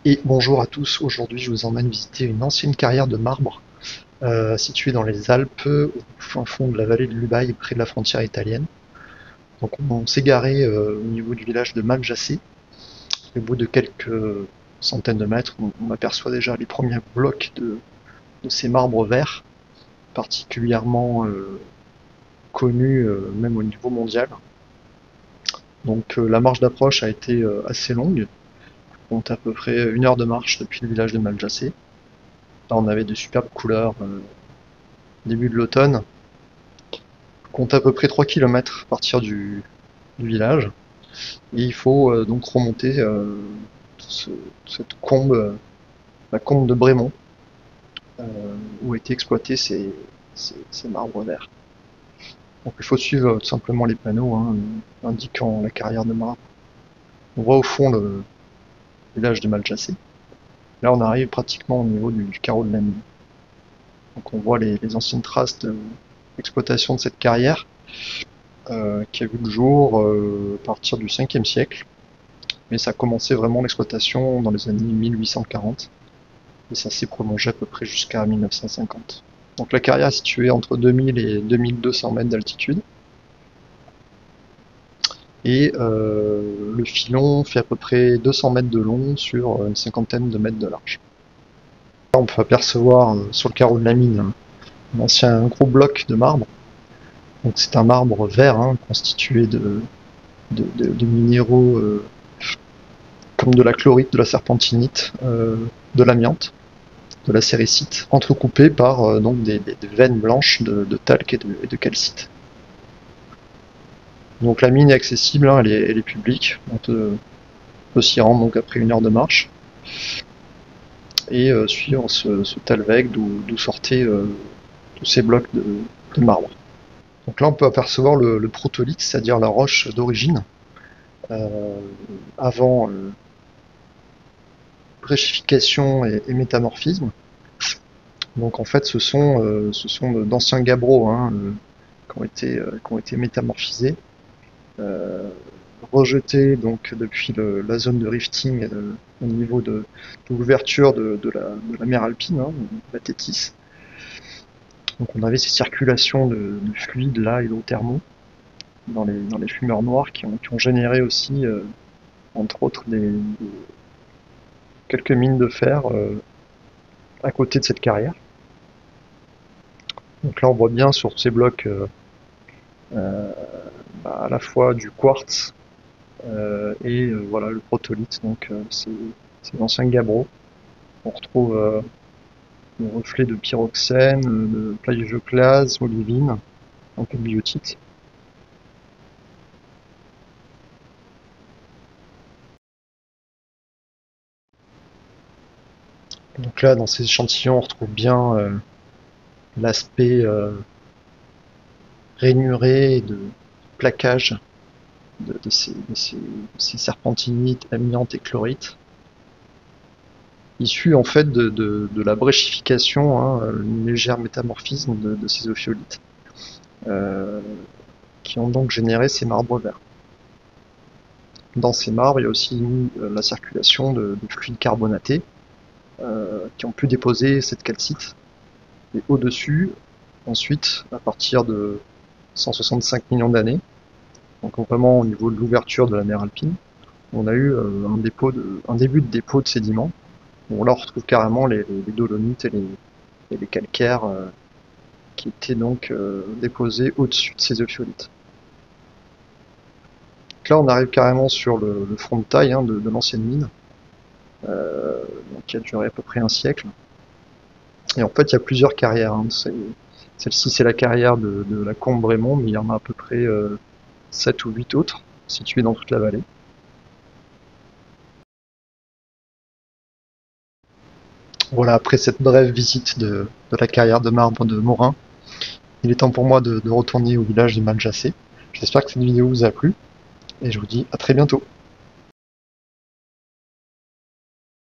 Et bonjour à tous, aujourd'hui je vous emmène visiter une ancienne carrière de marbre située dans les Alpes, au fin fond de la vallée de l'Ubaye, près de la frontière italienne. Donc on s'est garé au niveau du village de Maljacé. Au bout de quelques centaines de mètres, on aperçoit déjà les premiers blocs de ces marbres verts, particulièrement connus même au niveau mondial. Donc la marche d'approche a été assez longue, on compte à peu près 1 heure de marche depuis le village de Maljacé. Là, on avait de superbes couleurs début de l'automne. On compte à peu près 3 kilomètres à partir du village. Et il faut donc remonter cette combe, la combe de Brémont, où étaient exploités ces marbres verts. Donc il faut suivre tout simplement les panneaux indiquant la carrière de marbre. On voit au fond le village de Maljacé. Là, on arrive pratiquement au niveau du carreau de la mine. Donc on voit les anciennes traces d'exploitation de cette carrière qui a vu le jour à partir du 5e siècle. Mais ça a commencé vraiment l'exploitation dans les années 1840 et ça s'est prolongé à peu près jusqu'à 1950. Donc la carrière est située entre 2000 et 2200 mètres d'altitude. Et le filon fait à peu près 200 mètres de long sur une cinquantaine de mètres de large. Là, on peut apercevoir sur le carreau de la mine un ancien gros bloc de marbre. Donc c'est un marbre vert constitué de minéraux comme de la chlorite, de la serpentinite, de l'amiante, de la séricite, entrecoupés par donc des veines blanches de talc et de calcite. Donc la mine est accessible, elle est publique, on peut s'y rendre donc après 1 heure de marche et suivre ce talweg d'où sortaient tous ces blocs de marbre. Donc là on peut apercevoir le protolithe, c'est-à-dire la roche d'origine, avant bréchification et métamorphisme. Donc en fait ce sont d'anciens gabbros qui ont été métamorphisés, rejetés donc depuis la zone de rifting au niveau de l'ouverture de la mer Alpine, la Thétis. Donc on avait ces circulations de fluides là, hydrothermaux, dans les fumeurs noirs qui ont généré aussi, entre autres, quelques mines de fer à côté de cette carrière. Donc là on voit bien sur ces blocs à la fois du quartz et voilà le protolithe, donc c'est l'ancien gabbro. On retrouve des reflets de pyroxène, de plagioclase, olivine, un peu de biotite. Donc là, dans ces échantillons, on retrouve bien l'aspect rainuré de plaquage de ces serpentinites, amiantes et chlorites, issus en fait de la bréchification, une légère métamorphisme de ces ophiolites, qui ont donc généré ces marbres verts. Dans ces marbres, il y a aussi la circulation de fluides carbonatés qui ont pu déposer cette calcite. Et au-dessus, ensuite, à partir de 165 millions d'années, donc vraiment au niveau de l'ouverture de la mer Alpine, on a eu un début de dépôt de sédiments. Bon, là, on retrouve carrément les dolomites et les calcaires qui étaient donc déposés au-dessus de ces ophiolites. Donc là, on arrive carrément sur le front de taille de l'ancienne mine, qui a duré à peu près un siècle. Et en fait, il y a plusieurs carrières. Celle-ci, c'est la carrière de la combe Brémont, mais il y en a à peu près 7 ou 8 autres, situées dans toute la vallée. Voilà, après cette brève visite de la carrière de marbre de Morin, il est temps pour moi de retourner au village de Maljacé. J'espère que cette vidéo vous a plu, et je vous dis à très bientôt.